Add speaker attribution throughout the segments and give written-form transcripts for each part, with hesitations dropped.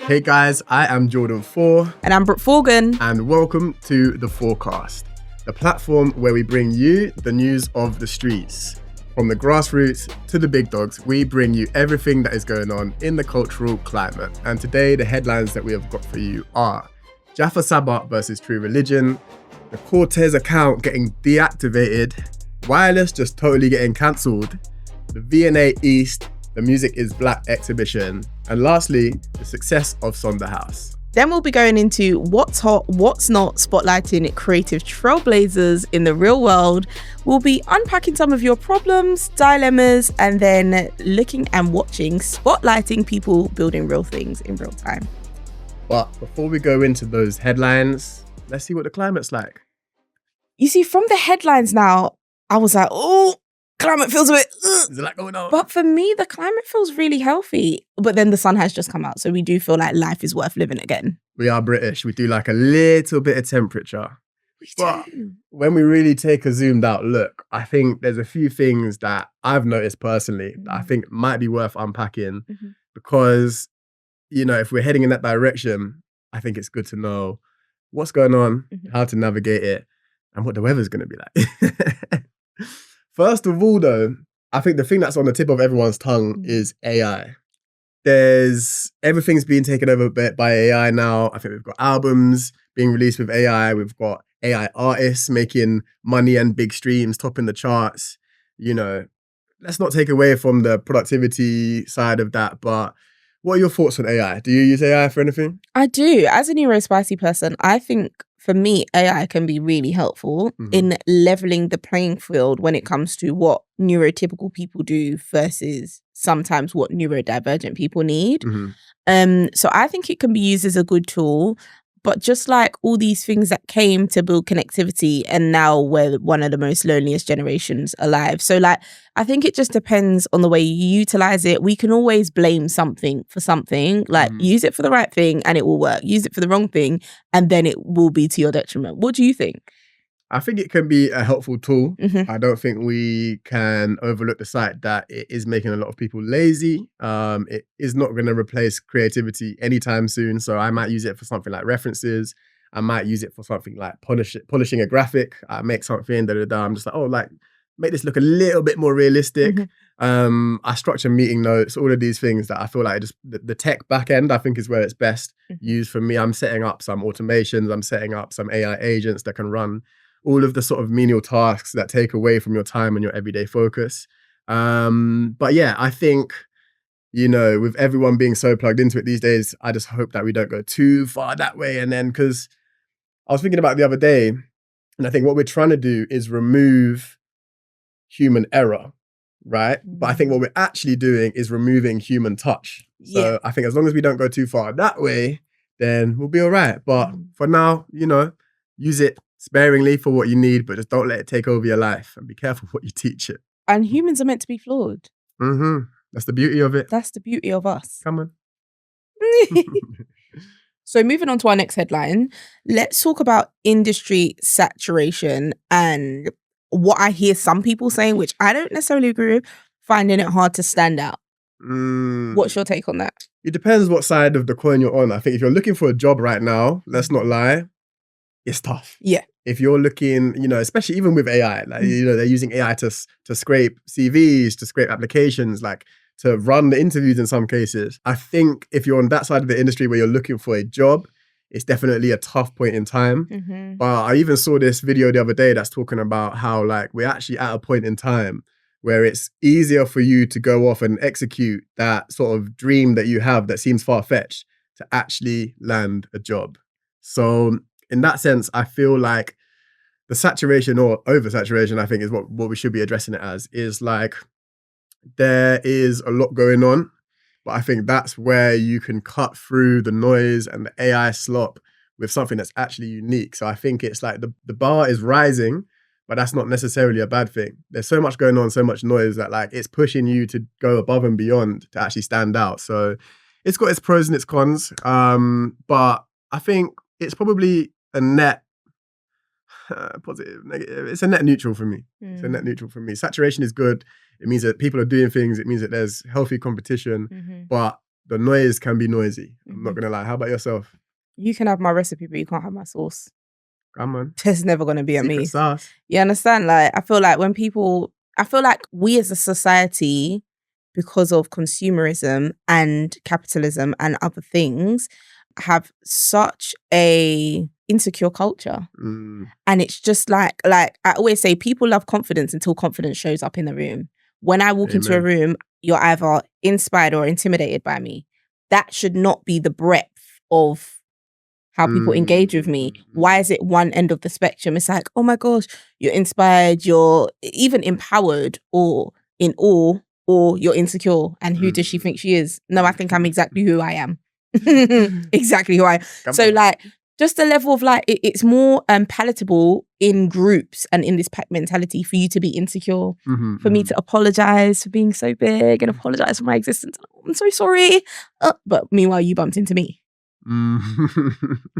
Speaker 1: Hey guys, I am Jordan 4.
Speaker 2: And I'm Brooke Forgan.
Speaker 1: And welcome to The Forecast, the platform where we bring you the news of the streets. From the grassroots to the big dogs, we bring you everything that is going on in the cultural climate. And today, the headlines that we have got for you are Jaffa Saba versus True Religion, the CRTZ account getting deactivated, Wireless just totally getting cancelled, the V&A East, the Music is Black exhibition, and lastly, the success of Sonder House.
Speaker 2: Then we'll be going into what's hot, what's not, spotlighting creative trailblazers in the real world. We'll be unpacking some of your problems, dilemmas, and then looking and watching, spotlighting people building real things in real time.
Speaker 1: But before we go into those headlines, let's see what the climate's like.
Speaker 2: You see, from the headlines now, I was like, oh, climate feels a bit...
Speaker 1: There's a lot going on.
Speaker 2: But for me, the climate feels really healthy. But then the sun has just come out, so we do feel like life is worth living again.
Speaker 1: We are British. We do like a little bit of temperature.
Speaker 2: But
Speaker 1: when we really take a zoomed out look, I think there's a few things that I've noticed personally that I think might be worth unpacking because, you know, if we're heading in that direction, I think it's good to know what's going on, how to navigate it, and what the weather's going to be like. First of all, though, I think the thing that's on the tip of everyone's tongue is AI. Everything's being taken over by AI now. I think we've got albums being released with AI. We've got AI artists making money and big streams, topping the charts. You know, let's not take away from the productivity side of that, but what are your thoughts on AI? Do you use AI for anything?
Speaker 2: I do. As a neurospicy person, I think for me, AI can be really helpful in leveling the playing field when it comes to what neurotypical people do versus sometimes what neurodivergent people need. So I think it can be used as a good tool. But just like all these things that came to build connectivity, and now we're one of the most loneliest generations alive. So like, I think it just depends on the way you utilize it. We can always blame something for something, like use it for the right thing and it will work. Use it for the wrong thing and then it will be to your detriment. What do you think?
Speaker 1: I think it can be a helpful tool. I don't think we can overlook the fact that it is making a lot of people lazy. It is not going to replace creativity anytime soon. So I might use it for something like references. I might use it for something like polishing a graphic. I make something, I'm just like, oh, like, make this look a little bit more realistic. I structure meeting notes, all of these things that I feel like the tech back end, I think is where it's best used for me. I'm setting up some automations. I'm setting up some AI agents that can run all of the sort of menial tasks that take away from your time and your everyday focus. But yeah, I think, you know, with everyone being so plugged into it these days, I just hope that we don't go too far that way. And then, because I was thinking about it the other day, and I think what we're trying to do is remove human error, right? But I think what we're actually doing is removing human touch. So I think as long as we don't go too far that way, then we'll be all right. But for now, you know, use it sparingly for what you need, but just don't let it take over your life and be careful what you teach it.
Speaker 2: And humans are meant to be flawed.
Speaker 1: That's the beauty of it.
Speaker 2: That's the beauty of us.
Speaker 1: Come on.
Speaker 2: So moving on to our next headline, let's talk about industry saturation and what I hear some people saying, which I don't necessarily agree with, finding it hard to stand out. What's your take on that?
Speaker 1: It depends what side of the coin you're on. I think if you're looking for a job right now, let's not lie, it's tough.
Speaker 2: Yeah.
Speaker 1: If you're looking, you know, especially even with AI, like, you know, they're using AI to scrape CVs, to scrape applications, like to run the interviews in some cases. I think if you're on that side of the industry where you're looking for a job, it's definitely a tough point in time. But I even saw this video the other day that's talking about how like we're actually at a point in time where it's easier for you to go off and execute that sort of dream that you have that seems far-fetched to actually land a job. So in that sense, I feel like the saturation or oversaturation, I think is what we should be addressing it as, is like there is a lot going on, but I think that's where you can cut through the noise and the AI slop with something that's actually unique. So I think it's like the bar is rising, but that's not necessarily a bad thing. There's so much going on, so much noise that like it's pushing you to go above and beyond to actually stand out. So it's got its pros and its cons, but I think it's probably a net positive, negative. It's a net neutral for me. It's a net neutral for me. Saturation is good. It means that people are doing things. It means that there's healthy competition. But the noise can be noisy. I'm not gonna lie. How about yourself?
Speaker 2: You can have my recipe, but you can't have my sauce.
Speaker 1: Come on.
Speaker 2: There's never gonna be a
Speaker 1: Secret
Speaker 2: me.
Speaker 1: sauce.
Speaker 2: You understand? Like, I feel like we as a society, because of consumerism and capitalism and other things, have such a insecure culture. And it's just like I always say, people love confidence until confidence shows up in the room. When I walk into a room, you're either inspired or intimidated by me. That should not be the breadth of how people engage with me. Why is it one end of the spectrum? It's like, oh my gosh, you're inspired, you're even empowered, or in awe, or you're insecure. And who does she think she is? No, I think I'm exactly who I am. Exactly who I am. So like, just the level of like, it's more palatable in groups and in this pack mentality for you to be insecure, for me to apologize for being so big and apologize for my existence. Oh, I'm so sorry. But meanwhile, you bumped into me. Do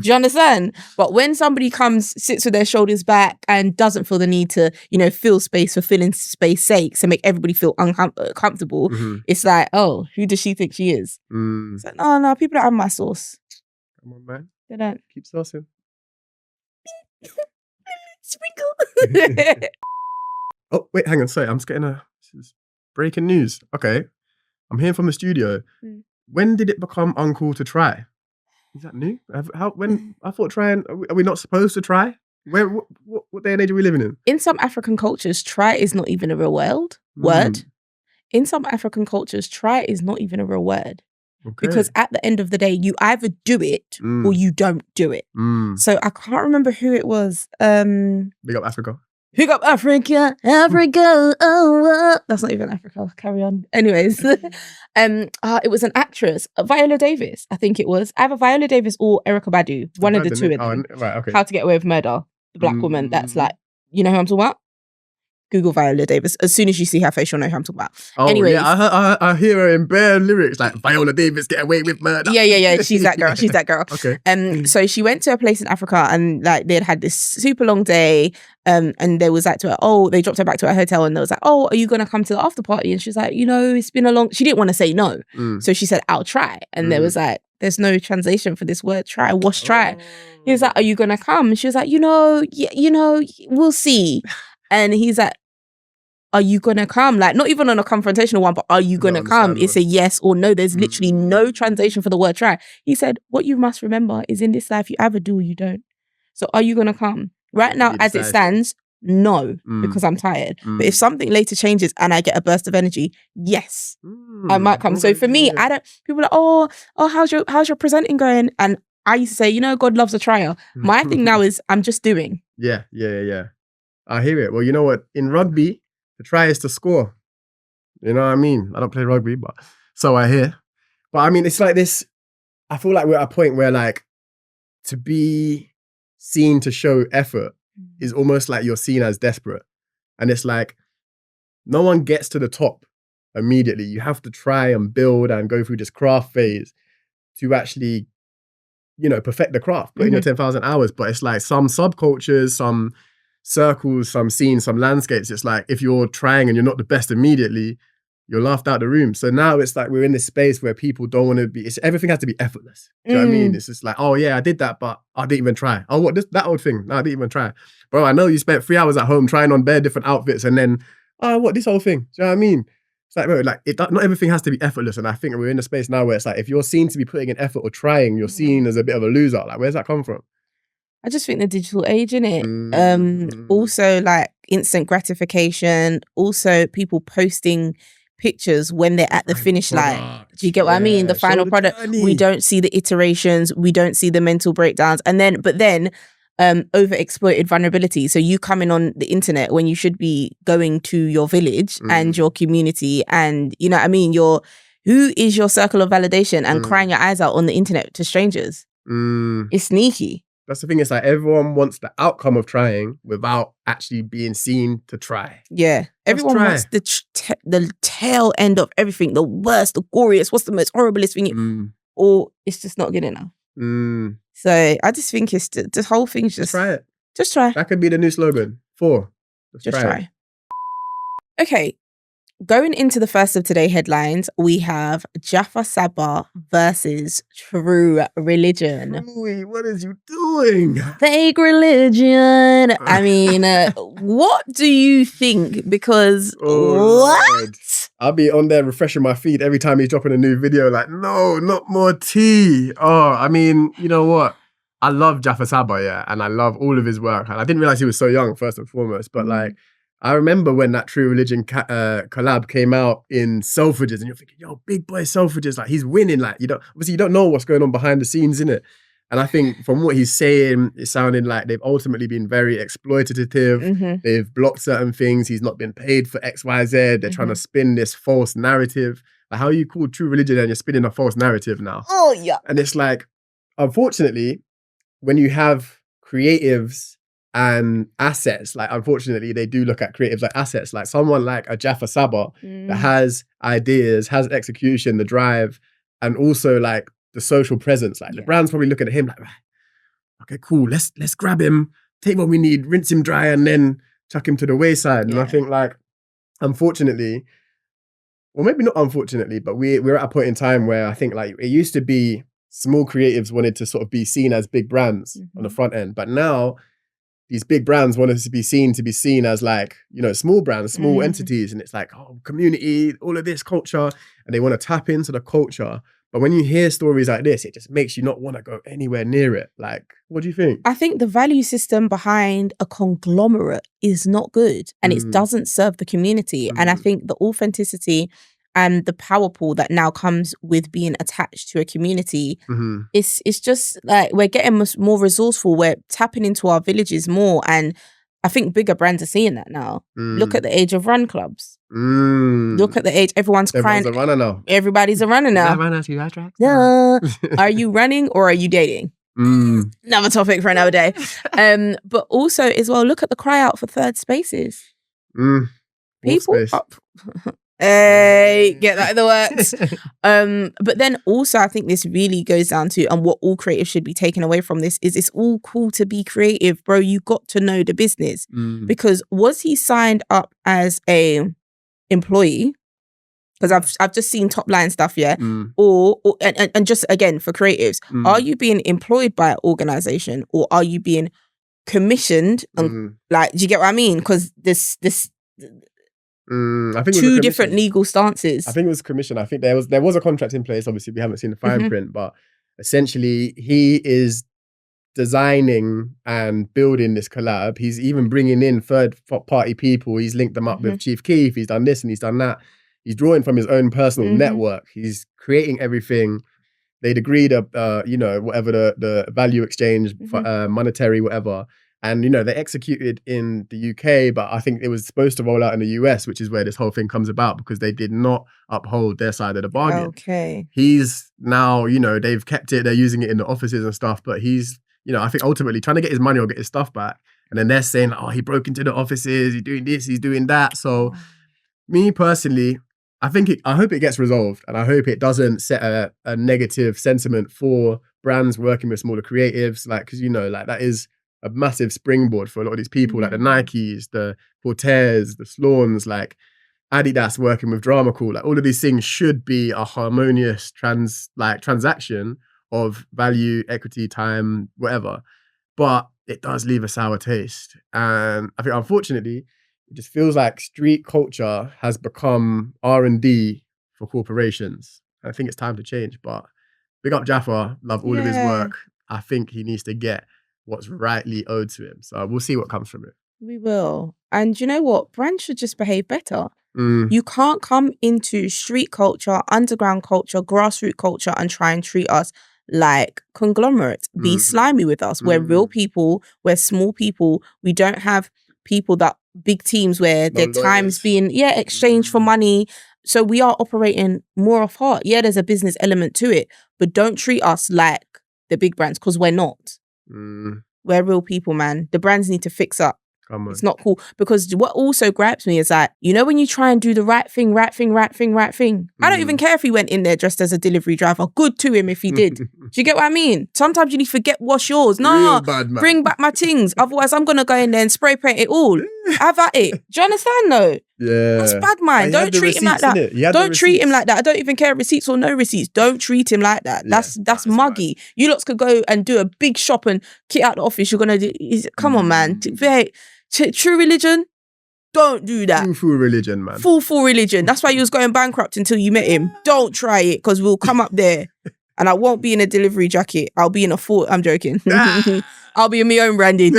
Speaker 2: you understand? But when somebody comes, sits with their shoulders back and doesn't feel the need to, fill space for filling space sake to make everybody feel uncomfortable, it's like, oh, who does she think she is? It's like, no, people don't have my sauce.
Speaker 1: Come on, man.
Speaker 2: They don't.
Speaker 1: Keep saucing.
Speaker 2: Sprinkle.
Speaker 1: Oh, wait, hang on. Sorry, I'm just getting this is breaking news. Okay. I'm hearing from the studio. When did it become uncool to try? Is that new? When I thought trying, are we not supposed to try? What day and age are we living in?
Speaker 2: In some African cultures, try is not even a real word. In some African cultures, try is not even a real word. Okay. Because at the end of the day, you either do it or you don't do it. So I can't remember who it was.
Speaker 1: Big up Africa.
Speaker 2: Big up Africa. Oh, that's not even Africa. Carry on. Anyways, it was an actress, Viola Davis, I think it was. Either Viola Davis or Erykah Badu. One of the two of them.
Speaker 1: Right, okay.
Speaker 2: How to Get Away with Murder. The black woman that's like, you know who I'm talking about? Google Viola Davis. As soon as you see her face, you'll know who I'm talking about.
Speaker 1: Oh, anyways, yeah, I hear her in bare lyrics like Viola Davis get away with murder.
Speaker 2: Yeah. She's that girl. She's that girl.
Speaker 1: Okay.
Speaker 2: So she went to a place in Africa and like they'd had this super long day. And they was like to her, they dropped her back to her hotel and they was like, are you gonna come to the after party? And she was like, it's been a long. She didn't want to say no, so she said, I'll try. And there was like, there's no translation for this word. Try. What's try? He was like, are you gonna come? And she was like, we'll see. And he's like, are you gonna come? Like, not even on a confrontational one, but are you gonna come? It's a yes or no. There's literally no translation for the word try. He said, what you must remember is in this life, you either do or you don't. So are you gonna come? Right now, as it stands, no, because I'm tired. But if something later changes and I get a burst of energy, yes, I might come. So for me, people are like, how's your presenting going? And I used to say, God loves a trier. My thing now is I'm just doing.
Speaker 1: Yeah. I hear it. Well, you know what? In rugby, the try is to score. You know what I mean? I don't play rugby, but so I hear. But I mean, it's like this. I feel like we're at a point where like to be seen to show effort is almost like you're seen as desperate. And it's like no one gets to the top immediately. You have to try and build and go through this craft phase to actually, perfect the craft, put in your 10,000 hours. But it's like some subcultures, some circles, some scenes, some landscapes. It's like if you're trying and you're not the best immediately, you're laughed out the room. So now it's like we're in this space where people don't want to be, everything has to be effortless. Do you know what I mean? It's just like, oh yeah, I did that, but I didn't even try. Oh, what, that old thing? No, I didn't even try. Bro, I know you spent 3 hours at home trying on bare different outfits and then, what, this whole thing? Do you know what I mean? It's like, bro, like not everything has to be effortless. And I think we're in a space now where it's like, if you're seen to be putting in effort or trying, you're seen as a bit of a loser. Like, where's that come from?
Speaker 2: I just think the digital age, innit? Also like instant gratification, also people posting pictures when they're at the finish line. Do you get what I mean? The final product. We don't see the iterations, we don't see the mental breakdowns. But then over-exploited vulnerability. So you coming on the internet when you should be going to your village and your community and, you know what I mean? Who is your circle of validation and crying your eyes out on the internet to strangers? It's sneaky.
Speaker 1: That's the thing. It's like everyone wants the outcome of trying without actually being seen to try.
Speaker 2: Yeah. Everyone wants the tail end of everything, the worst, the goriest, what's the most horriblest thing, or it's just not good enough. So I just think it's the whole thing's just
Speaker 1: try it.
Speaker 2: Just try.
Speaker 1: That could be the new slogan. Just try.
Speaker 2: Okay. going into the first of today headlines, we have Jaffa Saba versus True Religion.
Speaker 1: Louis, what is you doing?
Speaker 2: Fake religion. I mean, what do you think? Because what?
Speaker 1: Lord. I'll be on there refreshing my feed every time he's dropping a new video. Like, no, not more tea. Oh, I mean, you know what? I love Jaffa Saba, yeah, and I love all of his work. And I didn't realize he was so young, first and foremost. But like, I remember when that True Religion collab came out in Selfridges, and you're thinking, yo, big boy Selfridges, like he's winning. Like, obviously you don't know what's going on behind the scenes, innit? And I think from what he's saying, it's sounding like they've ultimately been very exploitative. They've blocked certain things. He's not been paid for X, Y, Z. They're trying to spin this false narrative. Like, how are you called True Religion and you're spinning a false narrative now?
Speaker 2: Oh, yeah.
Speaker 1: And it's like, unfortunately, when you have creatives and assets, like unfortunately they do look at creatives like assets, like someone like a Jaffa Saba that has ideas, has execution, the drive, and also like the social presence. Like the brand's probably looking at him like, okay, cool, let's grab him, take what we need, rinse him dry, and then chuck him to the wayside. And I think like, unfortunately, or maybe not unfortunately, but we're at a point in time where I think like it used to be small creatives wanted to sort of be seen as big brands on the front end. But now these big brands want us to be seen as like, small brands, small entities. And it's like, oh, community, all of this culture. And they want to tap into the culture. But when you hear stories like this, it just makes you not want to go anywhere near it. Like, what do you think?
Speaker 2: I think the value system behind a conglomerate is not good and it doesn't serve the community. And I think the authenticity and the power pool that now comes with being attached to a community, it's just like we're getting more resourceful. We're tapping into our villages more. And I think bigger brands are seeing that now. Look at the age of run clubs. Look at the age. Everyone's crying.
Speaker 1: Everyone's a runner now.
Speaker 2: Everybody's a runner now. Are you running or are you dating? Another topic for another day. But also as well, look at the cry out for third spaces. People up. Hey, get that in the works. But then also I think this really goes down to, and what all creatives should be taken away from this is it's all cool to be creative, bro. You got to know the business. Because was he signed up as a employee? Because I've just seen top line stuff, yeah. Or just again for creatives, are you being employed by an organization or are you being commissioned? Like, do you get what I mean? Because this I think two different legal stances.
Speaker 1: I think it was commission. I think there was a contract in place. Obviously, we haven't seen the fine print, but essentially he is designing and building this collab. He's even bringing in third-party people. He's linked them up with Chief Keef. He's done this and he's done that. He's drawing from his own personal network. He's creating everything. They'd agreed, whatever the value exchange, monetary, whatever. And, they executed in the UK, but I think it was supposed to roll out in the US, which is where this whole thing comes about because they did not uphold their side of the bargain.
Speaker 2: Okay.
Speaker 1: He's now, they've kept it, they're using it in the offices and stuff, but he's, I think ultimately trying to get his money or get his stuff back. And then they're saying, oh, he broke into the offices, he's doing this, he's doing that. So me personally, I hope it gets resolved and I hope it doesn't set a negative sentiment for brands working with smaller creatives, like, because, that is a massive springboard for a lot of these people, like the Nikes, the Cortez, the Slawns, like Adidas working with Drama Cool, like all of these things should be a harmonious transaction of value, equity, time, whatever. But it does leave a sour taste. And I think unfortunately, it just feels like street culture has become R&D for corporations. I think it's time to change, but big up Jaffa, love all of his work. I think he needs to get what's rightly owed to him. So we'll see what comes from it.
Speaker 2: We will. And you know what? Brands should just behave better. You can't come into street culture, underground culture, grassroots culture and try and treat us like conglomerates. Be slimy with us. We're real people. We're small people. We don't have people that big teams where their time's being exchanged for money. So we are operating more off heart. Yeah, there's a business element to it, but don't treat us like the big brands because we're not. We're real people, man. The brands need to fix up. It's not cool. Because what also gripes me is that, when you try and do the right thing. I don't even care if he went in there dressed as a delivery driver. Good to him if he did. Do you get what I mean? Sometimes you need to forget what's yours. Nah, bring back my things. Otherwise, I'm going to go in there and spray paint it all. Have at it. Do you understand though? That's bad, man. Don't treat him like that. Don't treat him like that. I don't even care receipts or no receipts. Don't treat him like that. That's muggy. Bad. You lots could go and do a big shop and kit out the office. You're gonna do. Come on, man. True religion. Don't do that.
Speaker 1: Full religion, man.
Speaker 2: Full religion. That's why you was going bankrupt until you met him. Don't try it, because we'll come up there and I won't be in a delivery jacket. I'll be in a Ford. I'm joking. I'll be in my own branding.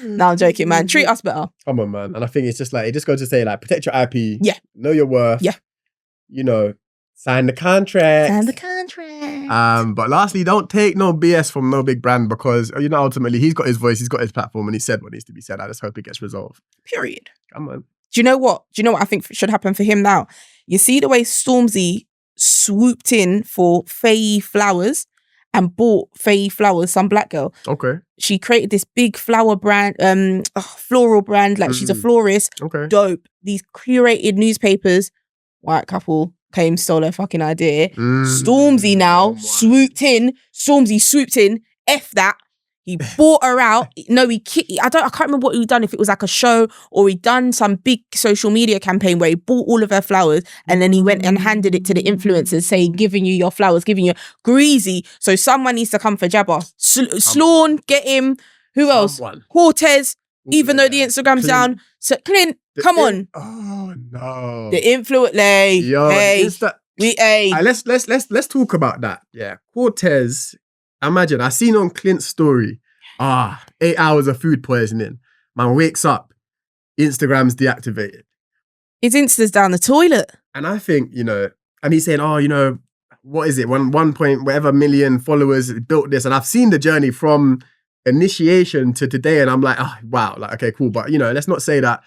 Speaker 2: No, I'm joking, man. Treat us better.
Speaker 1: Come on, man. And I think it's just like, it just goes to say, like, protect your IP.
Speaker 2: Yeah.
Speaker 1: Know your worth.
Speaker 2: Yeah.
Speaker 1: You know, sign the contract. But lastly, don't take no BS from no big brand, because, you know, ultimately he's got his voice, he's got his platform, and he said what needs to be said. I just hope it gets resolved.
Speaker 2: Period.
Speaker 1: Come on.
Speaker 2: Do you know what I think should happen for him now? You see the way Stormzy swooped in for Faye Flowers and bought Faye Flowers, some black girl.
Speaker 1: Okay.
Speaker 2: She created this big flower brand, floral brand, like she's a florist.
Speaker 1: Okay.
Speaker 2: Dope. These curated newspapers, white couple came, stole her fucking idea. Stormzy now swooped in. Stormzy swooped in. F that. He bought her out. No, I can't remember what he done, if it was like a show or he done some big social media campaign where he bought all of her flowers and then he went and handed it to the influencers saying, giving you your flowers, giving you greasy. So someone needs to come for Jabba. Sloan, get him. Who else? Cortez, even though the Instagram's down. So Clint, come on.
Speaker 1: Oh no.
Speaker 2: The influence. Hey.
Speaker 1: Let's talk about that. Yeah. Cortez. Imagine, I seen on Clint's story, 8 hours of food poisoning. Man wakes up, Instagram's deactivated.
Speaker 2: His Insta's down the toilet.
Speaker 1: And I think, you know, and he's saying, what is it? 1 point whatever million followers built this. And I've seen the journey from initiation to today. And I'm like, wow, like, okay, cool. But, you know, let's not say that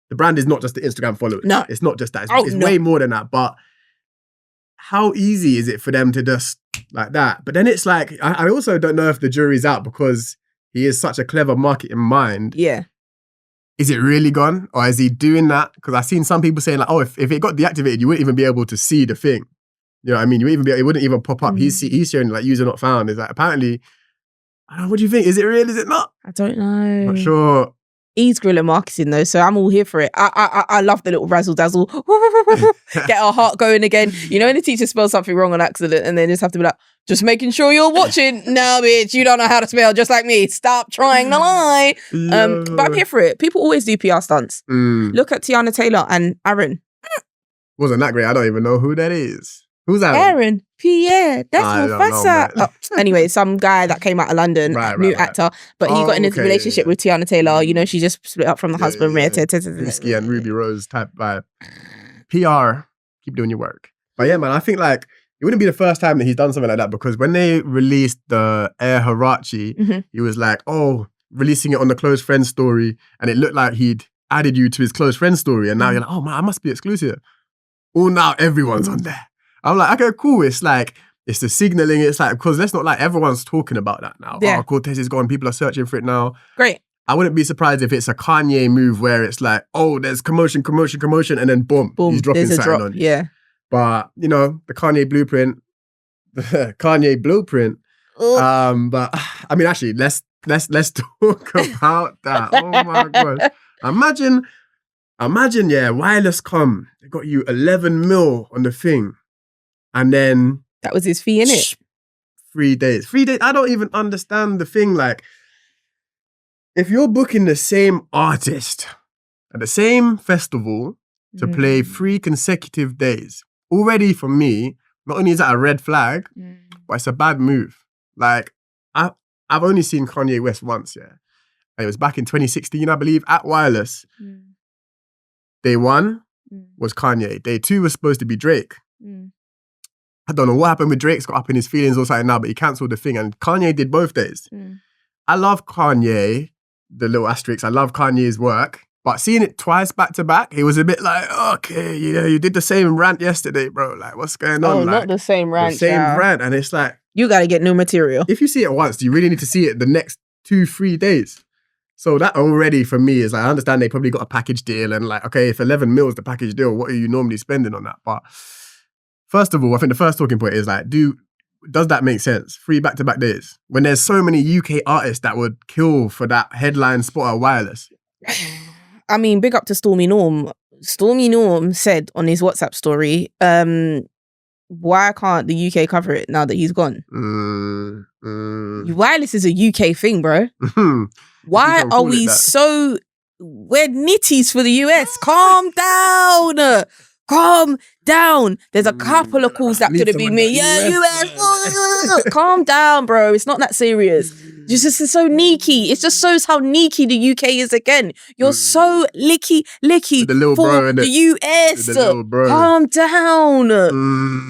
Speaker 1: the brand is not just the Instagram followers.
Speaker 2: No.
Speaker 1: It's not just that. It's way more than that. But how easy is it for them to just like that? But then it's like, I also don't know if the jury's out, because he is such a clever marketing mind.
Speaker 2: Yeah.
Speaker 1: Is it really gone? Or is he doing that? Because I've seen some people saying like, if it got deactivated, you wouldn't even be able to see the thing. You know what I mean? It wouldn't even pop up. He's showing like user not found. It's like, apparently, I don't know, what do you think? Is it real? Is it not?
Speaker 2: I don't know.
Speaker 1: Not sure.
Speaker 2: He's guerrilla marketing though, so I'm all here for it. I love the little razzle dazzle. Get our heart going again. You know when the teacher spells something wrong on accident and then just have to be like, just making sure you're watching. No, bitch, you don't know how to spell, just like me. Stop trying to lie. But I'm here for it. People always do PR stunts. Look at Tiana Taylor and Aaron.
Speaker 1: Wasn't that great? I don't even know who that is. Who's that?
Speaker 2: Aaron Pierre. That's Mufasa. Anyway, some guy that came out of London, new actor, but he got in a relationship with Tiana Taylor. You know, she just split up from the husband.
Speaker 1: Whiskey and Ruby Rose type vibe. PR, keep doing your work. But yeah, man, I think like it wouldn't be the first time that he's done something like that, because when they released the Air Hirachi, he was like, releasing it on the close friend story, and it looked like he'd added you to his close friend story, and now you're like, oh man, I must be exclusive. Oh, now everyone's on there. I'm like, okay, cool. It's like, it's the signaling. It's like, because let's not like, everyone's talking about that now. Yeah. Cortez is gone. People are searching for it now.
Speaker 2: Great.
Speaker 1: I wouldn't be surprised if it's a Kanye move where it's like, there's commotion, and then boom, he's dropping something on you.
Speaker 2: Yeah.
Speaker 1: But, you know, the Kanye blueprint. But, I mean, actually, let's talk about that. Oh my gosh. Imagine, yeah, wireless come. They got you 11 mil on the thing. And then
Speaker 2: that was his fee, innit?
Speaker 1: 3 days. 3 days. I don't even understand the thing. Like, if you're booking the same artist at the same festival to play 3 consecutive days, already for me, not only is that a red flag, but it's a bad move. Like, I've only seen Kanye West once, yeah. And it was back in 2016, I believe, at Wireless. Day 1 was Kanye. Day 2 was supposed to be Drake. I don't know what happened with Drake's got up in his feelings or something now, but he cancelled the thing. And Kanye did both days. I love Kanye, the little asterisk. I love Kanye's work. But seeing it twice back to back, it was a bit like, okay, you did the same rant yesterday, bro. Like, what's going on?
Speaker 2: Oh, like, not the same rant.
Speaker 1: The same rant. And it's like,
Speaker 2: you got to get new material.
Speaker 1: If you see it once, do you really need to see it the next 2-3 days? So that already for me is like, I understand they probably got a package deal and like, okay, if 11 mil is the package deal, what are you normally spending on that? But first of all, I think the first talking point is like, does that make sense? 3 back-to-back days. When there's so many UK artists that would kill for that headline spot at Wireless.
Speaker 2: I mean, big up to Stormy Norm. Stormy Norm said on his WhatsApp story, why can't the UK cover it now that he's gone? Wireless is a UK thing, bro. Why are we so... We're nitties for the US. Calm down. Calm down. There's a couple of calls that could have been me. Yeah, US. Calm down, bro. It's not that serious. Just it's so neaky. It just shows how neaky the UK is again. You're so licky
Speaker 1: the little
Speaker 2: for
Speaker 1: bro,
Speaker 2: the US.
Speaker 1: the little bro.
Speaker 2: Calm down.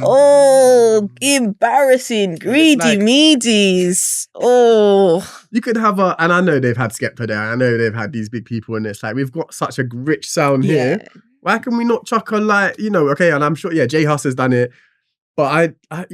Speaker 2: Oh, embarrassing. Greedy meadies. Oh.
Speaker 1: You could have and I know they've had Skepta there. I know they've had these big people in this. Like, we've got such a rich sound here. Why can we not chuck on, like, okay, and I'm sure, J Hus has done it. But I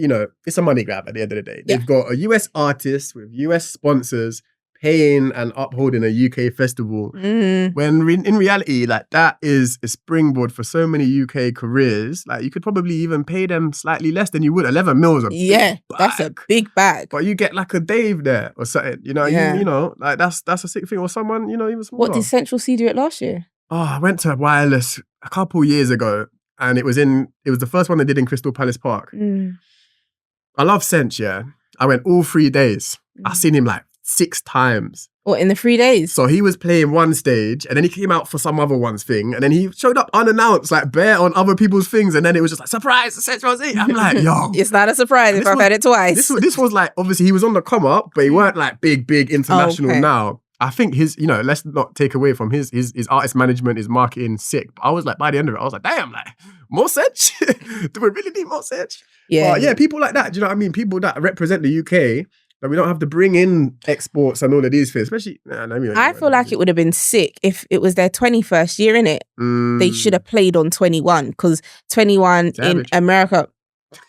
Speaker 1: it's a money grab at the end of the day. They've got a US artist with US sponsors paying and upholding a UK festival. When in reality, like, that is a springboard for so many UK careers. Like, you could probably even pay them slightly less than you would. 11 mil is a big bag.
Speaker 2: That's a big bag.
Speaker 1: But you get like a Dave there or something. You know, like that's a sick thing. Or someone, even smaller.
Speaker 2: What did Central C do it last year?
Speaker 1: Oh, I went to Wireless a couple years ago. And it was the first one they did in Crystal Palace Park. I love Sench, yeah. I went all 3 days. I seen him like 6 times.
Speaker 2: What, in the 3 days?
Speaker 1: So he was playing one stage and then he came out for some other one's thing. And then he showed up unannounced, like bare on other people's things. And then it was just like, surprise, Central Z. I'm like, yo.
Speaker 2: It's not a surprise if I've heard it twice.
Speaker 1: This was like, obviously he was on the come up, but he weren't like big international now. I think his, let's not take away from his artist management, his marketing, sick. But I was like, by the end of it, I was like, damn, like, more Sench? Do we really need more Sench?
Speaker 2: Yeah.
Speaker 1: But yeah, people like that, do you know what I mean? People that represent the UK, that we don't have to bring in exports and all of these things, especially... I
Speaker 2: feel like it would have been sick if it was their 21st year, innit? They should have played on 21, because 21 in America...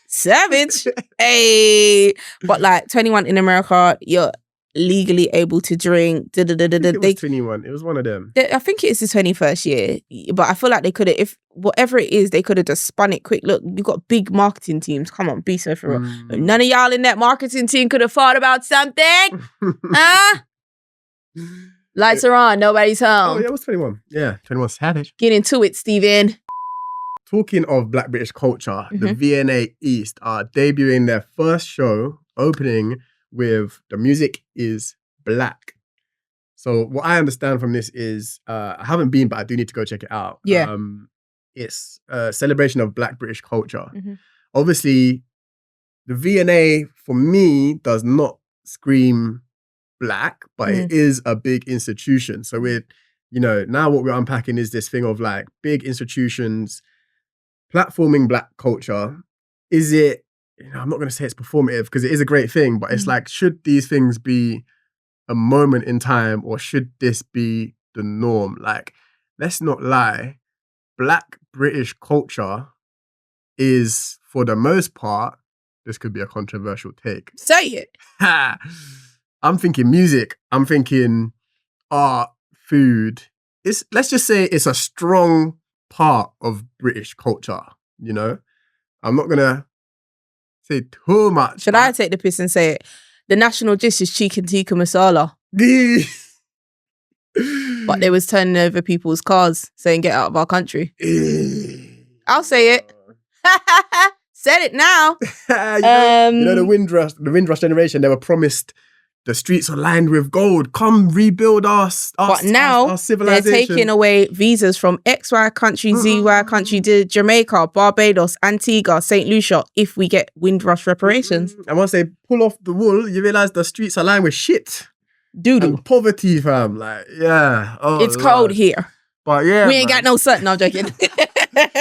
Speaker 2: Savage! Hey! But like, 21 in America, you're legally able to drink.
Speaker 1: I think it was 21. It was one of them.
Speaker 2: I think it is the 21st year, but I feel like they could have, if whatever it is, they could have just spun it quick. Look, you've got big marketing teams. Come on, be so for real. None of y'all in that marketing team could have thought about something. Lights are on, nobody's home.
Speaker 1: Oh yeah, it was 21. Yeah, 21 Savage.
Speaker 2: Get into it, Steven.
Speaker 1: Talking of Black British culture, the VNA East are debuting their first show, opening with The Music is Black. So what I understand from this is, I haven't been, but I do need to go check it out.
Speaker 2: Yeah.
Speaker 1: It's a celebration of Black British culture. Obviously, the VNA, for me, does not scream Black, but it is a big institution. So we're, now what we're unpacking is this thing of like big institutions platforming Black culture. Is it, I'm not going to say it's performative because it is a great thing, but it's like, should these things be a moment in time or should this be the norm? Like, let's not lie. Black British culture is, for the most part, this could be a controversial take.
Speaker 2: Say it.
Speaker 1: I'm thinking music. I'm thinking art, food. Let's just say it's a strong part of British culture, I'm not going to say too much.
Speaker 2: Should I take the piss and say it? The national dish is chicken tikka masala. But they was turning over people's cars saying get out of our country. I'll say it. Said it now.
Speaker 1: The Windrush generation, they were promised the streets are lined with gold. Come rebuild our civilization.
Speaker 2: They're taking away visas from XY country, ZY country, Jamaica, Barbados, Antigua, St. Lucia, if we get Windrush reparations.
Speaker 1: And once they pull off the wool, you realise the streets are lined with shit.
Speaker 2: Doodoo.
Speaker 1: And poverty, fam. Like, yeah. Oh,
Speaker 2: it's cold here.
Speaker 1: But yeah,
Speaker 2: we ain't got no sun. No, I'm joking.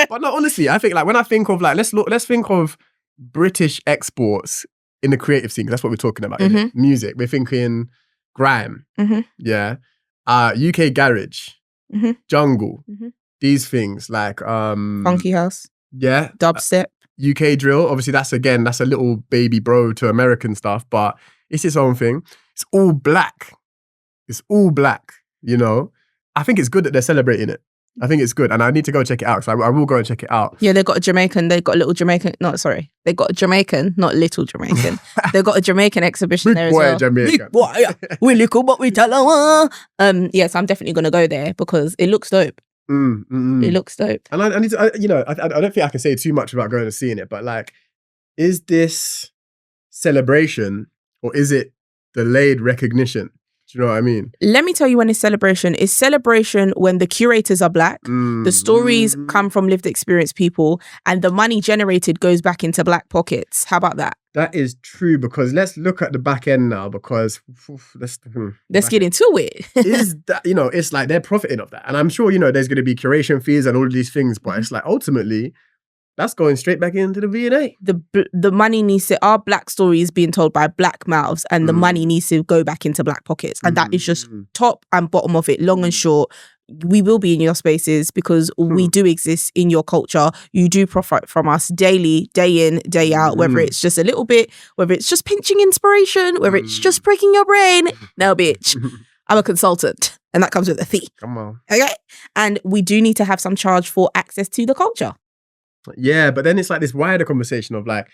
Speaker 1: But no, honestly, I think like when I think of like, let's think of British exports in the creative scene, 'cause that's what we're talking about. Music. We're thinking grime. Yeah. UK garage. Jungle. These things like
Speaker 2: funky house.
Speaker 1: Yeah.
Speaker 2: Dubstep.
Speaker 1: UK drill. Obviously that's a little baby bro to American stuff, but it's its own thing. It's all black. I think it's good that they're celebrating it. I think it's good. And I need to go check it out. So I will go and check it out.
Speaker 2: Yeah, they got a Jamaican, they got a little Jamaican, they got a Jamaican, not little Jamaican. They got a Jamaican exhibition there as well.
Speaker 1: Jamaican.
Speaker 2: Boy, we little but we tell them. Yes, I'm definitely going to go there because it looks dope. It looks dope.
Speaker 1: And I need to, I don't think I can say too much about going and seeing it, but like, is this celebration or is it delayed recognition? Do you know what I mean?
Speaker 2: Let me tell you when it's celebration. It's celebration when the curators are black, the stories come from lived experience people, and the money generated goes back into black pockets. How about that?
Speaker 1: That is true, because let's look at the back end now, because
Speaker 2: let's get into it.
Speaker 1: Is that, it's like they're profiting off that. And I'm sure, there's going to be curation fees and all of these things, but it's like ultimately that's going straight back into the V&A.
Speaker 2: The money needs to, our black story is being told by black mouths, and the money needs to go back into black pockets. And that is just top and bottom of it, long and short. We will be in your spaces because we do exist in your culture. You do profit from us daily, day in, day out, whether it's just a little bit, whether it's just pinching inspiration, whether it's just breaking your brain. No, bitch. I'm a consultant, and that comes with a fee.
Speaker 1: Come on.
Speaker 2: Okay? And we do need to have some charge for access to the culture.
Speaker 1: Yeah, but then it's like this wider conversation of like,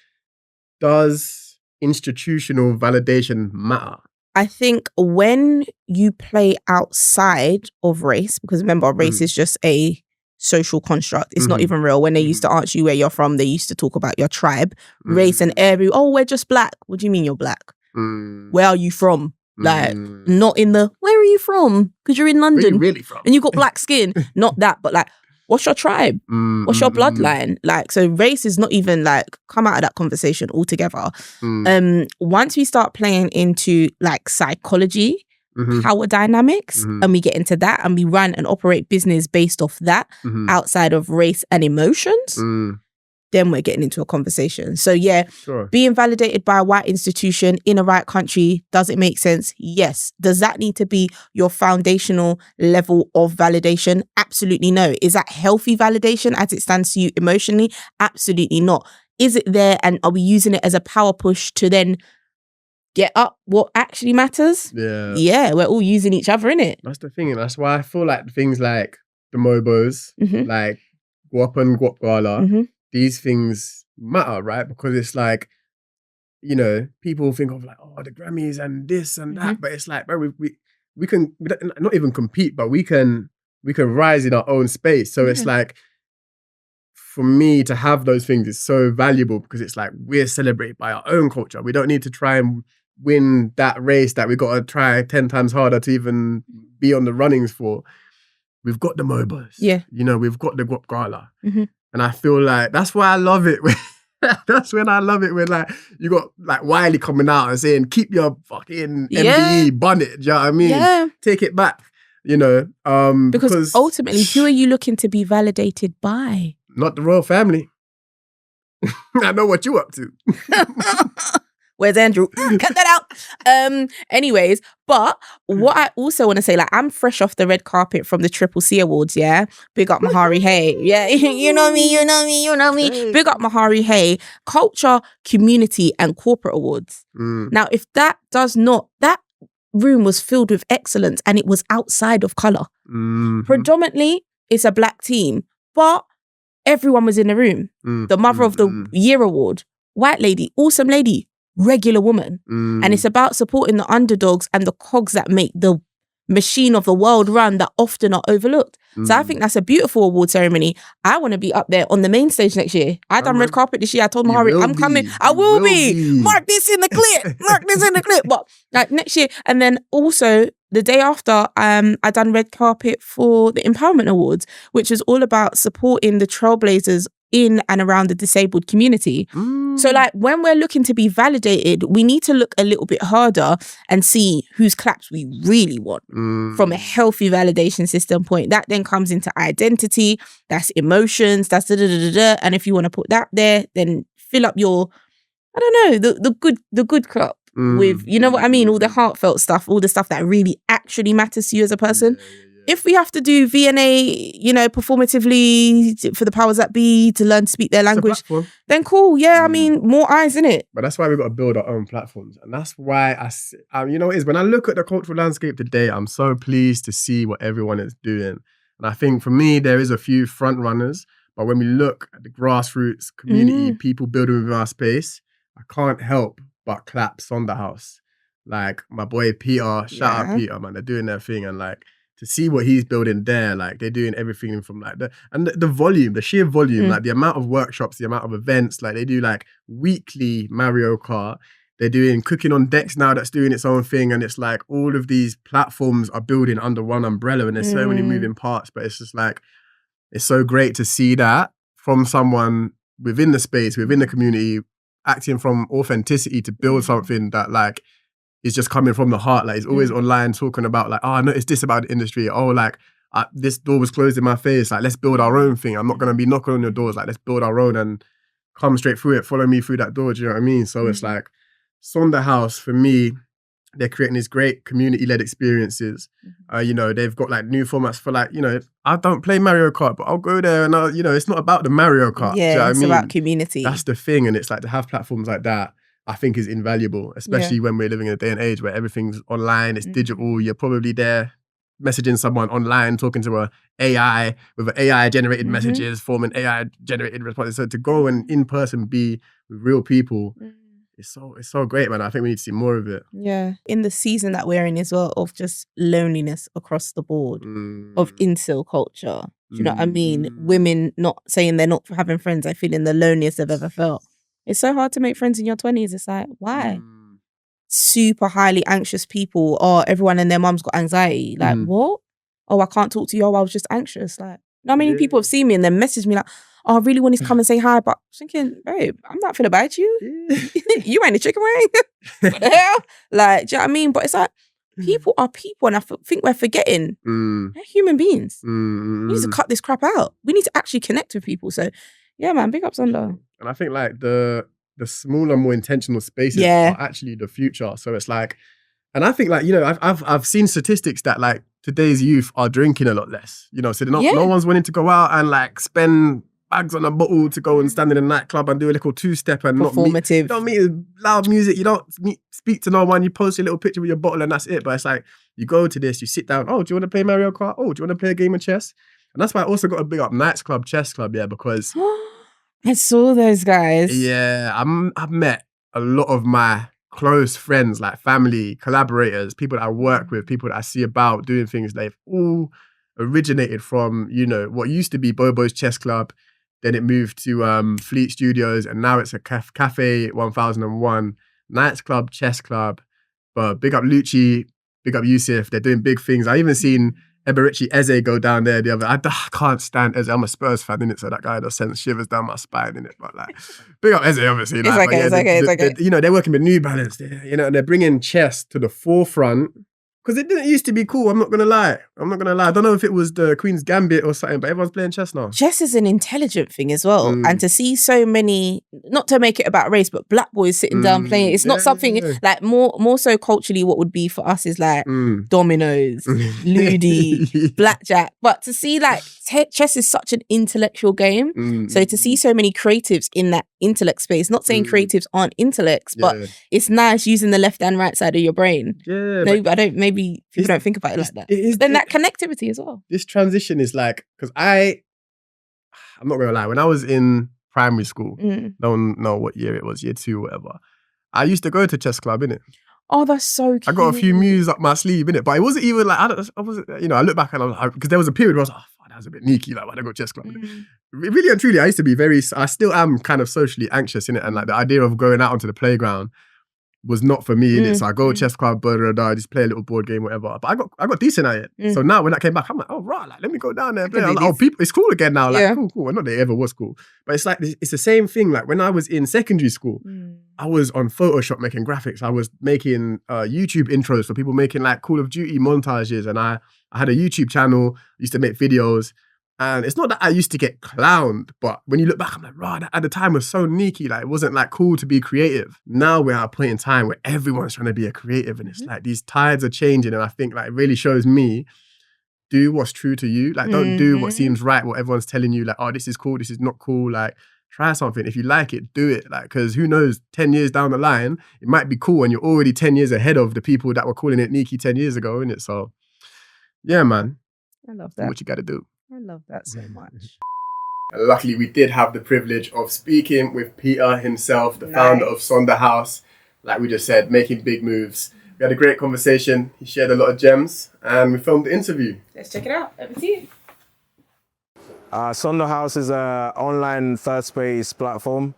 Speaker 1: does institutional validation matter?
Speaker 2: I think when you play outside of race, because remember, race is just a social construct. It's not even real. When they used to ask you where you're from, they used to talk about your tribe, race, and we're just black. What do you mean you're black? Where are you from? Like, not in the, where are you from? Because you're in London.
Speaker 1: Where are you really from?
Speaker 2: And you got black skin. Not that, but like, what's your tribe? What's your bloodline? Like, so race is not even like, come out of that conversation altogether. Once we start playing into like psychology, power dynamics, and we get into that and we run and operate business based off that outside of race and emotions, then we're getting into a conversation. So yeah, being validated by a white institution in a right country, does it make sense? Yes. Does that need to be your foundational level of validation? Absolutely no. Is that healthy validation as it stands to you emotionally? Absolutely not. Is it there, and are we using it as a power push to then get up what actually matters? Yeah, we're all using each other, innit?
Speaker 1: That's the thing, and that's why I feel like things like the Mobos, like Guap and Guap Gala, these things matter, right? Because it's like, people think of like, oh, the Grammys and this and that, but it's like, bro, we can not even compete, but we can rise in our own space. So it's like, for me to have those things is so valuable, because it's like we're celebrated by our own culture. We don't need to try and win that race that we got to try 10 times harder to even be on the runnings for. We've got the Mobos. Yeah. We've got the Guap Gala. And I feel like that's why I love it. That's when I love it, when like you got like Wiley coming out and saying, keep your fucking MBE, bun it. Do you know what I mean? Yeah. Take it back,
Speaker 2: because ultimately, who are you looking to be validated by?
Speaker 1: Not the royal family. I know what you up to.
Speaker 2: Where's Andrew? Cut that out. Anyways, but what I also want to say, like, I'm fresh off the red carpet from the Triple C Awards, yeah? Big up Mahari Hay. Yeah, you know me. Hey. Big up Mahari Hay. Culture, Community, and Corporate Awards. Now, if that room was filled with excellence and it was outside of colour. Predominantly, it's a black team, but everyone was in the room. The Mother of the Year Award, white lady, awesome lady, regular woman. And it's about supporting the underdogs and the cogs that make the machine of the world run that often are overlooked. So I think that's a beautiful award ceremony. I want to be up there on the main stage next year. I done red carpet this year. I told Mahari, I'm coming. I will be. Mark this in the clip. But like next year. And then also the day after, I done red carpet for the Empowerment Awards, which is all about supporting the trailblazers in and around the disabled community. So like when we're looking to be validated, we need to look a little bit harder and see whose claps we really want from a healthy validation system point. That then comes into identity, that's emotions, that's da-da-da-da-da. And if you want to put that there, then fill up your, I don't know, the good cup with, you know what I mean? All the heartfelt stuff, all the stuff that really actually matters to you as a person. If we have to do V&A, performatively for the powers that be to learn to speak their language, then cool. Yeah, I mean, more eyes in it.
Speaker 1: But that's why we've got to build our own platforms. And that's why when I look at the cultural landscape today, I'm so pleased to see what everyone is doing. And I think for me, there is a few front runners, but when we look at the grassroots community, people building within our space, I can't help but clap Sonderhouse. Like my boy Peter, shout out Peter, man, they're doing their thing. And like to see what he's building there, like they're doing everything from like the volume, the sheer volume, like the amount of workshops, the amount of events, like they do like weekly Mario Kart. They're doing cooking on decks now that's doing its own thing. And it's like all of these platforms are building under one umbrella and there's so many moving parts, but it's just like, it's so great to see that from someone within the space, within the community, acting from authenticity to build something that like is just coming from the heart. Like he's always online talking about like, oh, I noticed this about the industry. Oh, like this door was closed in my face. Like, let's build our own thing. I'm not going to be knocking on your doors. Like, let's build our own and come straight through it. Follow me through that door. Do you know what I mean? So it's like, Sonderhouse, for me, they're creating these great community-led experiences. You know, they've got like new formats for like, you know, I don't play Mario Kart, but I'll go there and you know, it's not about the Mario Kart.
Speaker 2: Yeah,
Speaker 1: do you know
Speaker 2: it's
Speaker 1: what I mean?
Speaker 2: about community.
Speaker 1: That's the thing. And it's like to have platforms like that, I think is invaluable, especially when we're living in a day and age where everything's online, it's digital. You're probably there messaging someone online, talking to a AI with an AI generated messages, forming AI generated responses. So to go and in person be with real people, it's so great, man. I think we need to see more of it.
Speaker 2: Yeah. In the season that we're in as well of just loneliness across the board, of incel culture. Do you know what I mean? Women not saying they're not having friends, I feel in the loneliest they've ever felt. It's so hard to make friends in your 20s. It's like, why? Super highly anxious people, or everyone and their mum's got anxiety. Like, what? Oh, I can't talk to you. Oh, I was just anxious. Like, not many people have seen me and then messaged me like, oh, I really wanted to come and say hi, but I was thinking, babe, I'm not finna bite you. You ain't a chicken wing. What the hell? Like, do you know what I mean? But it's like, people are people, and I think we're forgetting they're human beings. We need to cut this crap out. We need to actually connect with people. So, yeah, man, big ups under.
Speaker 1: And I think like the smaller, more intentional spaces are actually the future. So it's like, and I think like, you know, I've seen statistics that like today's youth are drinking a lot less. You know, so no one's wanting to go out and like spend bags on a bottle to go and stand in a nightclub and do a little two-step and
Speaker 2: performative.
Speaker 1: You don't meet loud music. You don't speak to no one. You post your little picture with your bottle and that's it. But it's like, you go to this, you sit down. Oh, do you want to play Mario Kart? Oh, do you want to play a game of chess? And that's why I also got a big up Knights Club, Chess Club, because
Speaker 2: I saw those guys.
Speaker 1: Yeah, I've met a lot of my close friends, like family, collaborators, people that I work with, people that I see about doing things. They've all originated from, you know, what used to be Bobo's Chess Club. Then it moved to Fleet Studios, and now it's a Cafe 1001, Knights Club, Chess Club. But big up Lucci, big up Yusuf. They're doing big things. I even seen Eberici Eze go down there the other. I can't stand Eze. I'm a Spurs fan, innit? So that guy just sends shivers down my spine, innit? But like, big up Eze, obviously.
Speaker 2: It's like, okay, it's okay.
Speaker 1: You know, they're working with New Balance, you know, and they're bringing chess to the forefront. Because it didn't used to be cool, I'm not going to lie. I don't know if it was the Queen's Gambit or something, but everyone's playing chess now.
Speaker 2: Chess is an intelligent thing as well. And to see so many, not to make it about race, but black boys sitting down playing, it's not something like more so culturally what would be for us is like dominoes, ludi, blackjack. But to see like chess is such an intellectual game. So to see so many creatives in that intellect space, not saying creatives aren't intellects, but it's nice using the left and right side of your brain.
Speaker 1: Yeah.
Speaker 2: Maybe people don't think about it like that. Then that connectivity as well.
Speaker 1: This transition is like, because I'm not going to lie, when I was in primary school, don't know what year it was, year 2 or whatever, I used to go to chess club, innit?
Speaker 2: Oh, that's so cute.
Speaker 1: I got a few moves up my sleeve, innit? But it wasn't even like, I wasn't, you know, I look back and I was like, because there was a period where I was like, oh, that was a bit neaky, like, why'd I go chess club? Really and truly, I used to be I still am kind of socially anxious, innit? And like the idea of going out onto the playground was not for me, innit? So I go chess club, just play a little board game, whatever. But I got decent at it. So now when that came back, I'm like, oh right, like let me go down there and play. Like, oh, people, it's cool again now. Like cool. Well, not that it ever was cool, but it's like it's the same thing. Like when I was in secondary school, I was on Photoshop making graphics. I was making YouTube intros for people making like Call of Duty montages, and I had a YouTube channel. Used to make videos. And it's not that I used to get clowned, but when you look back, I'm like, right, at the time was so neaky. Like, it wasn't like cool to be creative. Now we're at a point in time where everyone's trying to be a creative, and it's like these tides are changing. And I think like it really shows me, do what's true to you. Like, don't do what seems right, what everyone's telling you. Like, oh, this is cool, this is not cool. Like, try something. If you like it, do it. Like, because who knows, 10 years down the line, it might be cool and you're already 10 years ahead of the people that were calling it neaky 10 years ago, innit? So, yeah, man.
Speaker 2: I love
Speaker 1: Do
Speaker 2: that.
Speaker 1: what you got to do.
Speaker 2: I love that so much.
Speaker 1: And luckily, we did have the privilege of speaking with Peter himself, the founder of Sonder House. Like we just said, making big moves. We had a great conversation. He shared a lot of gems, and we filmed the interview.
Speaker 2: Let's check it out. Over to you.
Speaker 3: Sonder House is an online third space platform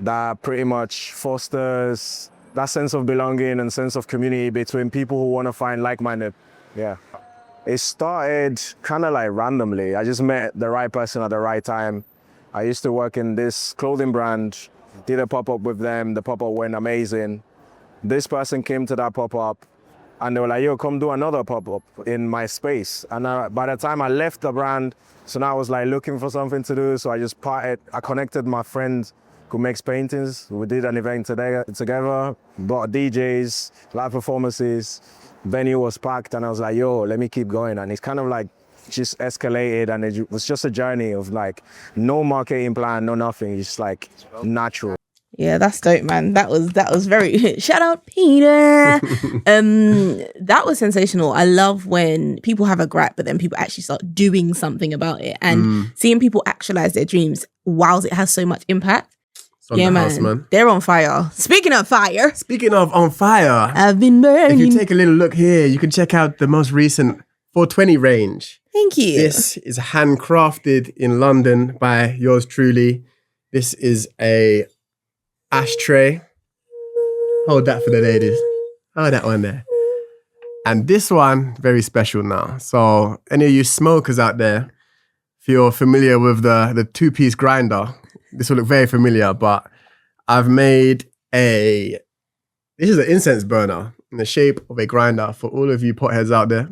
Speaker 3: that pretty much fosters that sense of belonging and sense of community between people who want to find like-minded. Yeah. It started kind of like randomly. I just met the right person at the right time. I used to work in this clothing brand, did a pop-up with them. The pop-up went amazing. This person came to that pop-up and they were like, yo, come do another pop-up in my space. And by the time I left the brand, so now I was like looking for something to do. So I just I connected my friend who makes paintings. We did an event together, bought DJs, live performances. Venue was packed and I was like, yo, let me keep going. And it's kind of like just escalated and it was just a journey of like no marketing plan, no nothing. It's just like natural.
Speaker 2: Yeah, that's dope, man. That was very shout out Peter. That was sensational. I love when people have a gripe, but then people actually start doing something about it and seeing people actualize their dreams whilst it has so much impact. Yeah, man. They're on fire. Speaking of on fire, I've been burning.
Speaker 1: If you take a little look here, you can check out the most recent 420 range.
Speaker 2: Thank you.
Speaker 1: This is handcrafted in London by yours truly. This is a ashtray. Hold that for the ladies. Hold that one there. And this one, very special now. So any of you smokers out there, if you're familiar with the two-piece grinder, this will look very familiar, but I've made this is an incense burner in the shape of a grinder for all of you potheads out there.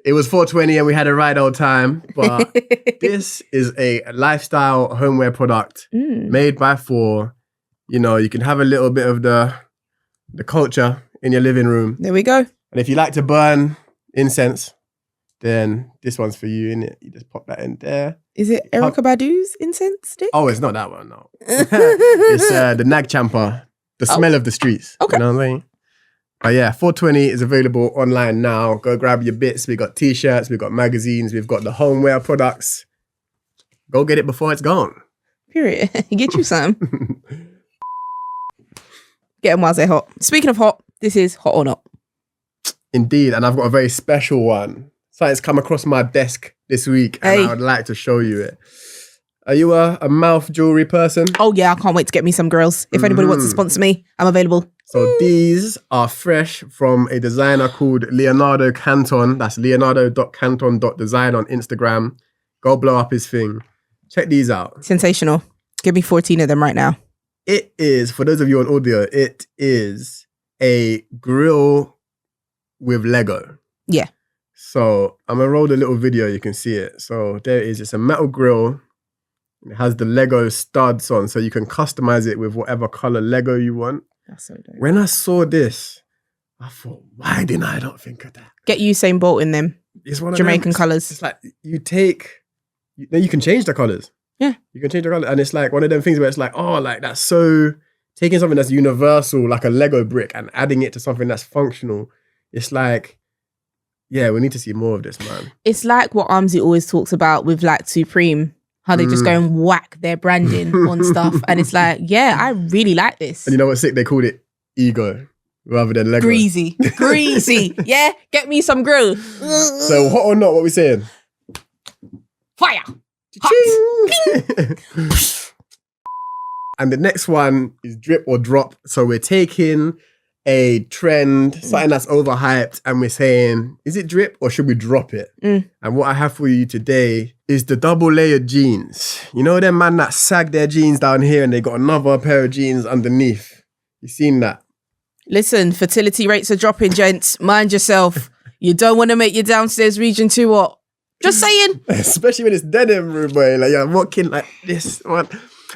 Speaker 1: It was 420 and we had a right old time, but this is a lifestyle homeware product made by four. You know, you can have a little bit of the culture in your living room.
Speaker 2: There we go.
Speaker 1: And if you like to burn incense, then this one's for you, innit? You just pop that in there.
Speaker 2: Is it Erykah Badu's incense stick?
Speaker 1: Oh, it's not that one, no. It's the Nag Champa, the smell of the streets.
Speaker 2: Okay.
Speaker 1: You know what I mean? But yeah, 420 is available online now. Go grab your bits. We got t-shirts, we've got magazines, we've got the homeware products. Go get it before it's gone.
Speaker 2: Period. Get you some. Get them while they're hot. Speaking of hot, this is Hot or Not.
Speaker 1: Indeed, and I've got a very special one. Something's come across my desk this week and I would like to show you it. Are you a mouth jewelry person?
Speaker 2: Oh yeah, I can't wait to get me some girls. If anybody wants to sponsor me, I'm available.
Speaker 1: So these are fresh from a designer called Leonardo Canton. That's leonardo.canton.design on Instagram. Go blow up his thing. Check these out.
Speaker 2: Sensational. Give me 14 of them right now.
Speaker 1: It is, for those of you on audio, it is a grill with Lego.
Speaker 2: Yeah.
Speaker 1: So I'm going to roll the little video. You can see it. So there it is. It's a metal grill. It has the Lego studs on, so you can customize it with whatever color Lego you want.
Speaker 2: That's so dope.
Speaker 1: When I saw this, I thought, why didn't I not think of that?
Speaker 2: Get Usain Bolt in them.
Speaker 1: It's one of
Speaker 2: Jamaican
Speaker 1: them.
Speaker 2: colours.
Speaker 1: It's like you can change the colors.
Speaker 2: Yeah.
Speaker 1: You can change the color. And it's like one of them things where it's like, oh, like that's so, taking something that's universal, like a Lego brick, and adding it to something that's functional. It's like, yeah, we need to see more of this, man.
Speaker 2: It's like what Armsy always talks about with like Supreme. How they just go and whack their branding on stuff. And it's like, yeah, I really like this.
Speaker 1: And you know what's sick? They called it Ego rather than Lego.
Speaker 2: Greasy. Yeah, get me some grill.
Speaker 1: So hot or not, what we saying?
Speaker 2: Fire.
Speaker 1: And the next one is drip or drop. So we're taking a trend, something that's overhyped, and we're saying, is it drip or should we drop it? And what I have for you today is the double layered jeans. You know them man that sag their jeans down here and they got another pair of jeans underneath. You seen that?
Speaker 2: Listen, fertility rates are dropping, gents. Mind yourself. You don't want to make your downstairs region too hot. Just saying.
Speaker 1: Especially when it's denim, boy. Like you're walking like this one.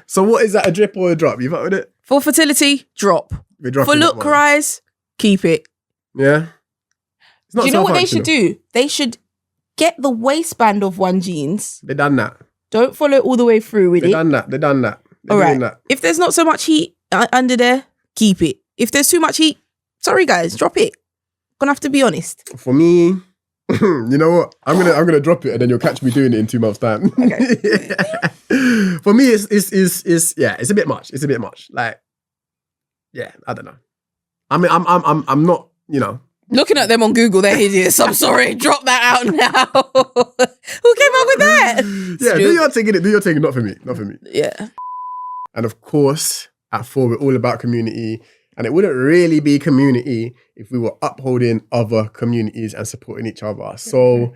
Speaker 1: So what is that, a drip or a drop? You fuck with it?
Speaker 2: For fertility, drop. For look rise, keep it.
Speaker 1: Yeah.
Speaker 2: Do you know what they should do? They should get the waistband of one jeans.
Speaker 1: They done that.
Speaker 2: Don't follow it all the way through with it.
Speaker 1: They done that.
Speaker 2: All right. That. If there's not so much heat under there, keep it. If there's too much heat, sorry guys, drop it. Gonna have to be honest.
Speaker 1: For me, You know what? I'm gonna drop it, and then you'll catch me doing it in 2 months' time.
Speaker 2: Okay.
Speaker 1: For me, it's a bit much. It's a bit much. Like, yeah, I don't know. I mean, I'm not, you know.
Speaker 2: Looking at them on Google, they're hideous. I'm sorry. Drop that out now. Who came up with that?
Speaker 1: Yeah, do your thing, do your thing. Not for me. Not for me.
Speaker 2: Yeah.
Speaker 1: And of course, at 4, we're all about community. And it wouldn't really be community if we were upholding other communities and supporting each other. So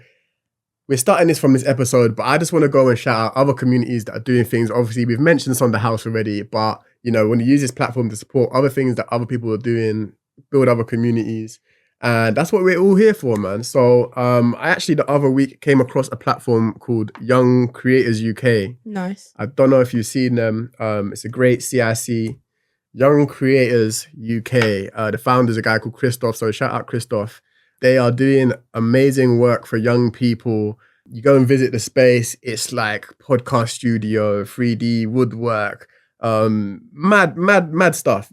Speaker 1: we're starting this from this episode, but I just want to go and shout out other communities that are doing things. Obviously, we've mentioned some of the house already, but, you know, when you use this platform to support other things that other people are doing, build other communities. And that's what we're all here for, man. So I actually, the other week, came across a platform called Young Creators UK.
Speaker 2: Nice.
Speaker 1: I don't know if you've seen them. It's a great CIC. Young Creators UK. The founder is a guy called Christoph. So shout out Christoph. They are doing amazing work for young people. You go and visit the space. It's like podcast studio, 3D woodwork, mad stuff.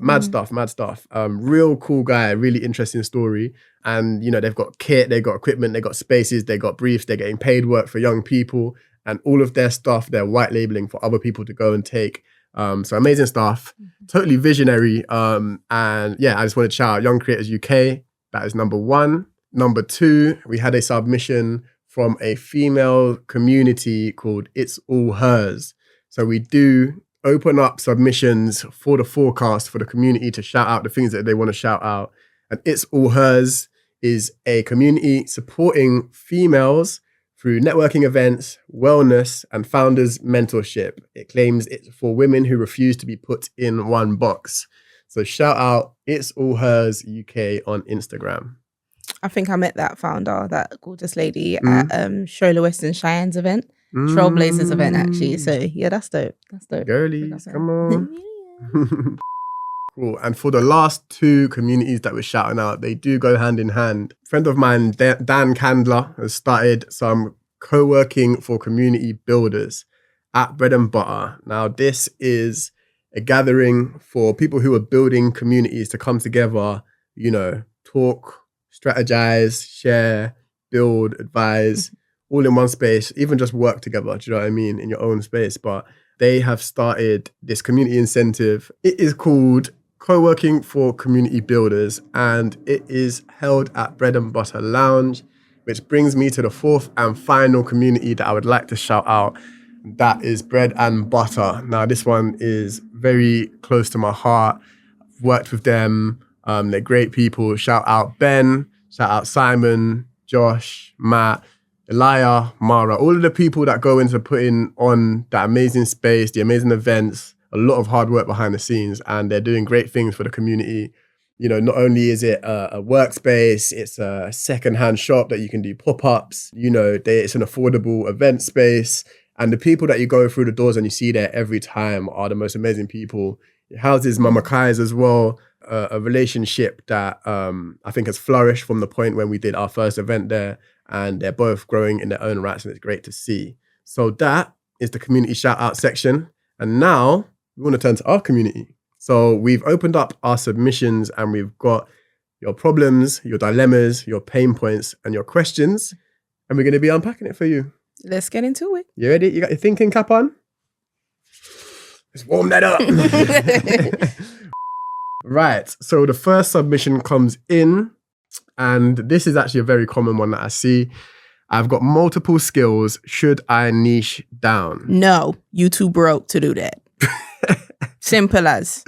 Speaker 1: Real cool guy, really interesting story. And, you know, they've got kit, they've got equipment, they've got spaces, they've got briefs, they're getting paid work for young people. And all of their stuff, they're white labeling for other people to go and take. So amazing stuff, totally visionary. And yeah, I just wanted to shout out Young Creators UK. That is number 1. Number 2, we had a submission from a female community called It's All Hers. So we do open up submissions for the forecast for the community to shout out the things that they want to shout out. And It's All Hers is a community supporting females through networking events, wellness, and founders mentorship. It claims it's for women who refuse to be put in one box. So shout out It's All Hers UK on Instagram.
Speaker 2: I think I met that founder, that gorgeous lady, at Shola Western Cheyenne's event. Trailblazers event, actually. So yeah, that's dope. That's dope.
Speaker 1: Girlies, come on. Cool. And for the last 2 communities that we're shouting out, they do go hand in hand. A friend of mine, Dan Candler, has started some co-working for community builders at Bread and Butter. Now, this is a gathering for people who are building communities to come together, you know, talk, strategize, share, build, advise, all in one space, even just work together, do you know what I mean, in your own space. But they have started this community incentive. It is called Co-working for Community Builders, and it is held at Bread and Butter Lounge, which brings me to the 4th and final community that I would like to shout out. That is Bread and Butter. Now, this one is very close to my heart. I've worked with them. They're great people. Shout out Ben, shout out Simon, Josh, Matt, Elia, Mara, all of the people that go into putting on that amazing space, the amazing events, a lot of hard work behind the scenes, and they're doing great things for the community. You know, not only is it a workspace, it's a secondhand shop that you can do pop-ups. You know, it's an affordable event space, and the people that you go through the doors and you see there every time are the most amazing people. It houses Mama Kai's as well, a relationship that I think has flourished from the point when we did our first event there, and they're both growing in their own rights, and it's great to see. So that is the community shout out section. And now we want to turn to our community. So we've opened up our submissions, and we've got your problems, your dilemmas, your pain points, and your questions. And we're going to be unpacking it for you.
Speaker 2: Let's get into it.
Speaker 1: You ready? You got your thinking cap on? Let's warm that up. Right. So the first submission comes in, and this is actually a very common one that I see. I've got multiple skills. Should I niche down?
Speaker 2: No, you too broke to do that. Simple as.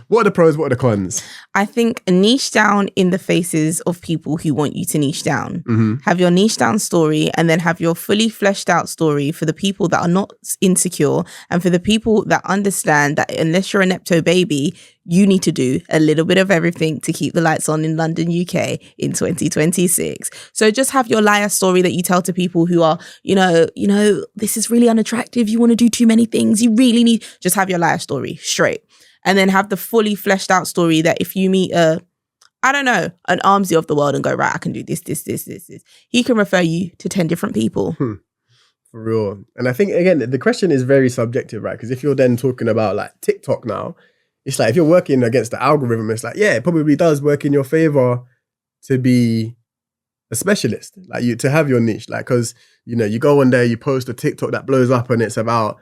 Speaker 1: What are the pros? What are the cons?
Speaker 2: I think niche down in the faces of people who want you to niche down.
Speaker 1: Mm-hmm.
Speaker 2: Have your niche down story, and then have your fully fleshed out story for the people that are not insecure, and for the people that understand that unless you're a Nepto baby, you need to do a little bit of everything to keep the lights on in London, UK in 2026. So just have your liar story that you tell to people who are, you know, this is really unattractive. You want to do too many things. You really need, just have your liar story straight. And then have the fully fleshed out story that if you meet an Armsy of the world and go, right, I can do this, he can refer you to 10 different people.
Speaker 1: For real. And I think, again, the question is very subjective, right? Because if you're then talking about like TikTok now, it's like if you're working against the algorithm, it's like, yeah, it probably does work in your favor to be a specialist, like you to have your niche, like, because you know, you go on there, you post a TikTok that blows up and it's about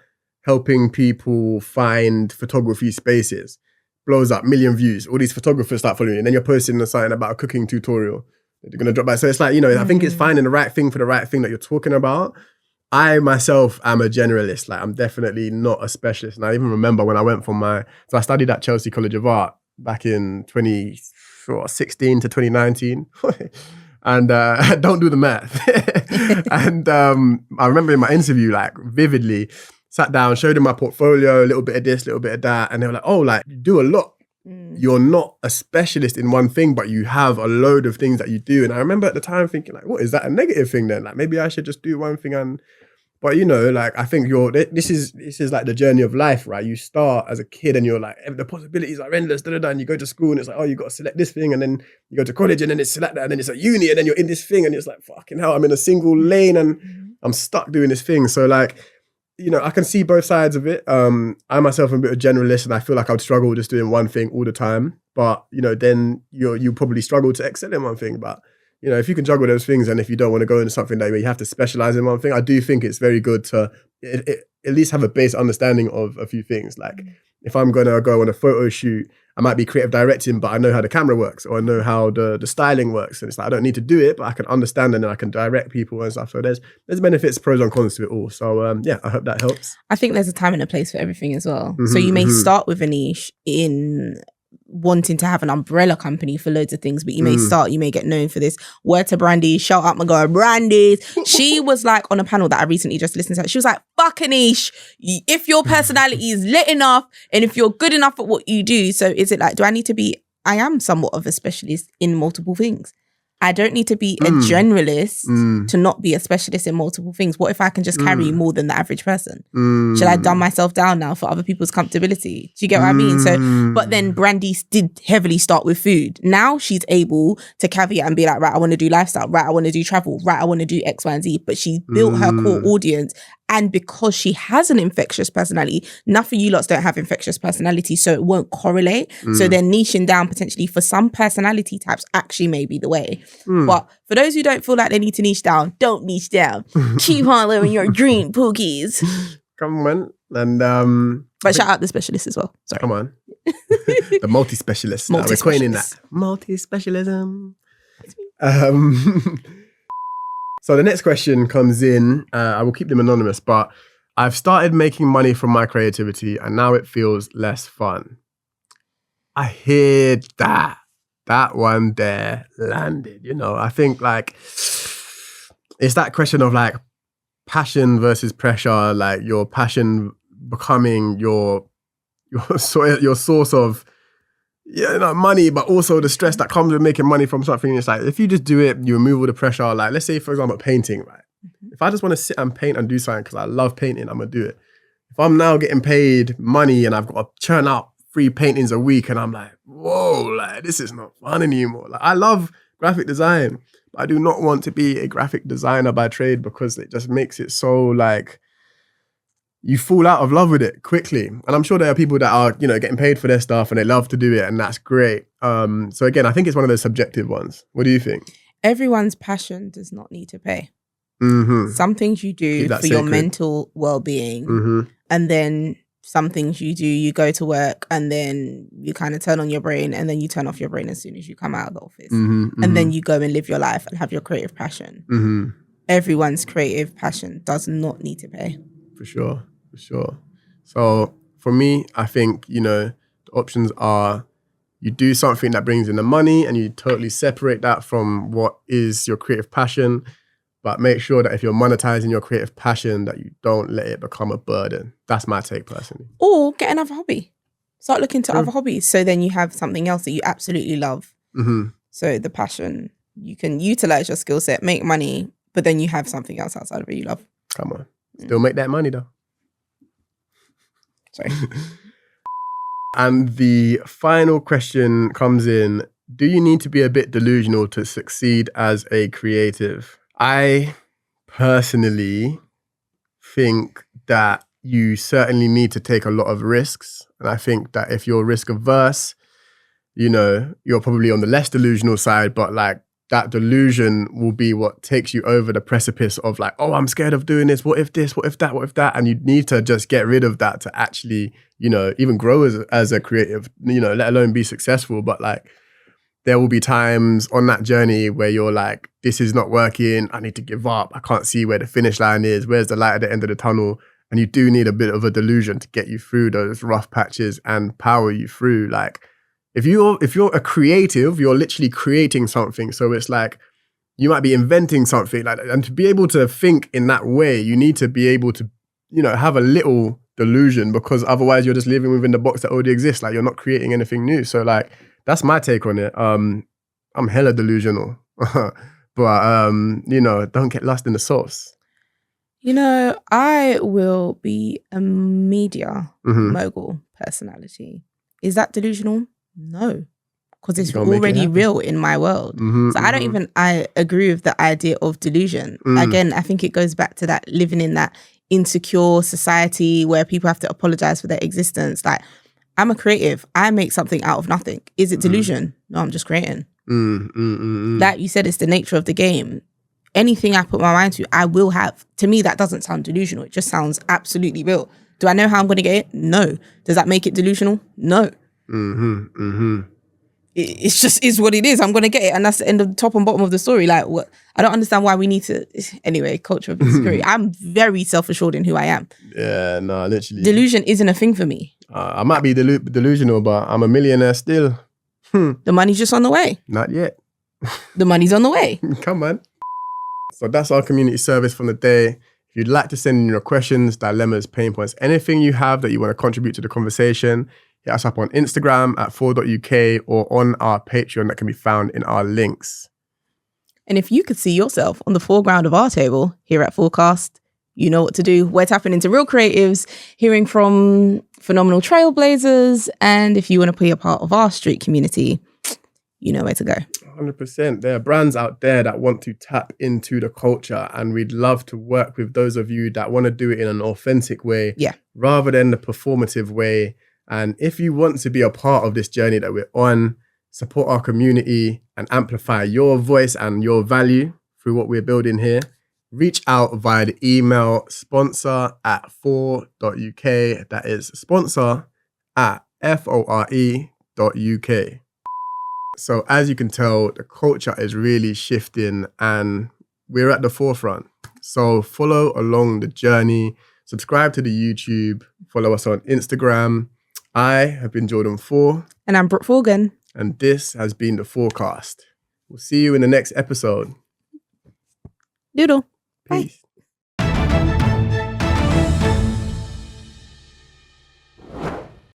Speaker 1: helping people find photography spaces, blows up, million views, all these photographers start following you, and then you're posting something about a cooking tutorial that they're gonna drop by. So it's like, you know, I think it's finding the right thing for the right thing that you're talking about. I myself am a generalist, like I'm definitely not a specialist. And I even remember when I went for so I studied at Chelsea College of Art back in 2016 to 2019. And don't do the math. And I remember in my interview, like vividly, sat down, showed them my portfolio, a little bit of this, a little bit of that. And they were like, oh, like you do a lot. You're not a specialist in one thing, but you have a load of things that you do. And I remember at the time thinking like, what, is that a negative thing then? Like maybe I should just do one thing but you know, like I think this is like the journey of life, right? You start as a kid and you're like, the possibilities are endless, and you go to school and it's like, oh, you got to select this thing, and then you go to college and then it's select that, and then it's at uni and then you're in this thing and it's like, fucking hell, I'm in a single lane and I'm stuck doing this thing. So like, you know, I can see both sides of it. I myself am a bit of a generalist and I feel like I would struggle just doing one thing all the time. But, you know, then you probably struggle to excel in one thing. But, you know, if you can juggle those things and if you don't want to go into something that where you have to specialize in one thing, I do think it's very good to at least have a base understanding of a few things. Like if I'm going to go on a photo shoot, I might be creative directing, but I know how the camera works or I know how the styling works. And it's like, I don't need to do it, but I can understand and then I can direct people and stuff. So there's benefits, pros and cons to it all. So yeah, I hope that helps.
Speaker 2: I think there's a time and a place for everything as well. So you may start with a niche in wanting to have an umbrella company for loads of things, but you may get known for this. Word to Brandy, shout out my girl Brandy. She was like on a panel that I recently just listened to. She was like, fuck a niche. If your personality is lit enough and if you're good enough at what you do. So is it like, I am somewhat of a specialist in multiple things. I don't need to be a generalist to not be a specialist in multiple things. What if I can just carry more than the average person? Should I dumb myself down now for other people's comfortability? Do you get what I mean? So, but then Brandy did heavily start with food. Now she's able to caveat and be like, right, I want to do lifestyle. Right, I want to do travel. Right, I want to do X, Y, and Z. But she built her core audience. And because she has an infectious personality, enough of you lots don't have infectious personality, so it won't correlate. So then niching down potentially for some personality types actually may be the way. But for those who don't feel like they need to niche down, don't niche down. Keep on living your dream, Pookies.
Speaker 1: Come on. And
Speaker 2: but shout out the specialists as well. Sorry.
Speaker 1: Come on. The multi-specialists. We're coining that. Multi-specialism. So the next question comes in, I will keep them anonymous, but I've started making money from my creativity and now it feels less fun. I hear that. That one there landed, you know. I think like, it's that question of like passion versus pressure, like your passion becoming your source of money, but also the stress that comes with making money from something. It's like, if you just do it, you remove all the pressure. Like, let's say, for example, painting, right? If I just want to sit and paint and do something because I love painting, I'm going to do it. If I'm now getting paid money and I've got to churn out 3 paintings a week and I'm like, whoa, like, this is not fun anymore. Like, I love graphic design, but I do not want to be a graphic designer by trade because it just makes it so like, you fall out of love with it quickly. And I'm sure there are people that are, you know, getting paid for their stuff and they love to do it and that's great. So again, I think it's one of those subjective ones. What do you think?
Speaker 2: Everyone's passion does not need to pay. Some things you do for your mental well-being and then some things you do, you go to work and then you kind of turn on your brain and then you turn off your brain as soon as you come out of the office. And then you go and live your life and have your creative passion. Everyone's creative passion does not need to pay.
Speaker 1: For sure. So for me, I think, you know, the options are you do something that brings in the money and you totally separate that from what is your creative passion, but make sure that if you're monetizing your creative passion, that you don't let it become a burden. That's my take personally.
Speaker 2: Or get another hobby. Start looking to other hobbies. So then you have something else that you absolutely love. So the passion, you can utilize your skill set, make money, but then you have something else outside of it you love.
Speaker 1: Come on. Still make that money though.
Speaker 2: Sorry.
Speaker 1: And the final question comes in, do you need to be a bit delusional to succeed as a creative? I personally think that you certainly need to take a lot of risks. And I think that if you're risk averse, you know, you're probably on the less delusional side, but like that delusion will be what takes you over the precipice of like, oh, I'm scared of doing this. What if this? What if that? What if that? And you need to just get rid of that to actually, even grow as a creative, let alone be successful. But like, there will be times on that journey where you're like, this is not working. I need to give up. I can't see where the finish line is. Where's the light at the end of the tunnel? And you do need a bit of a delusion to get you through those rough patches and power you through. Like, if you're a creative, you're literally creating something. So it's like, you might be inventing something like that. And to be able to think in that way, you need to be able to, have a little delusion, because otherwise you're just living within the box that already exists. Like, you're not creating anything new. So like, that's my take on it. I'm hella delusional, but don't get lost in the sauce.
Speaker 2: I will be a media mogul personality. Is that delusional? No, because it's already real in my world. So I agree with the idea of delusion. Again, I think it goes back to that living in that insecure society where people have to apologize for their existence. Like, I'm a creative. I make something out of nothing. Is it delusion? No, I'm just creating. Like you said, it's the nature of the game. Anything I put my mind to, I will have. To me, that doesn't sound delusional. It just sounds absolutely real. Do I know how I'm going to get it? No. Does that make it delusional? No. It just is what it is. I'm going to get it. And that's the end of the top and bottom of the story. Like, what? I don't understand why we need to... Anyway, culture of insecurity. I'm very self-assured in who I am.
Speaker 1: Yeah, no, literally.
Speaker 2: Delusion isn't a thing for me.
Speaker 1: I might be delusional, but I'm a millionaire still.
Speaker 2: The money's just on the way.
Speaker 1: Not yet.
Speaker 2: The money's on the way.
Speaker 1: Come on. So that's our community service from the day. If you'd like to send in your questions, dilemmas, pain points, anything you have that you want to contribute to the conversation, hit us up on Instagram at 4.uk or on our Patreon that can be found in our links.
Speaker 2: And if you could see yourself on the foreground of our table here at Forecast, you know what to do. We're tapping into real creatives, hearing from phenomenal trailblazers. And if you want to be a part of our street community, you know where to go.
Speaker 1: 100%. There are brands out there that want to tap into the culture, and we'd love to work with those of you that want to do it in an authentic way, rather than the performative way. And if you want to be a part of this journey that we're on, support our community and amplify your voice and your value through what we're building here, reach out via the email sponsor@4.uk. That is sponsor@fore.uk. So as you can tell, the culture is really shifting and we're at the forefront. So follow along the journey, subscribe to the YouTube, follow us on Instagram. I have been Jordan 4.
Speaker 2: And I'm Brooke Forgan.
Speaker 1: And this has been The Forecast. We'll see you in the next episode.
Speaker 2: Doodle.
Speaker 1: Peace. Bye.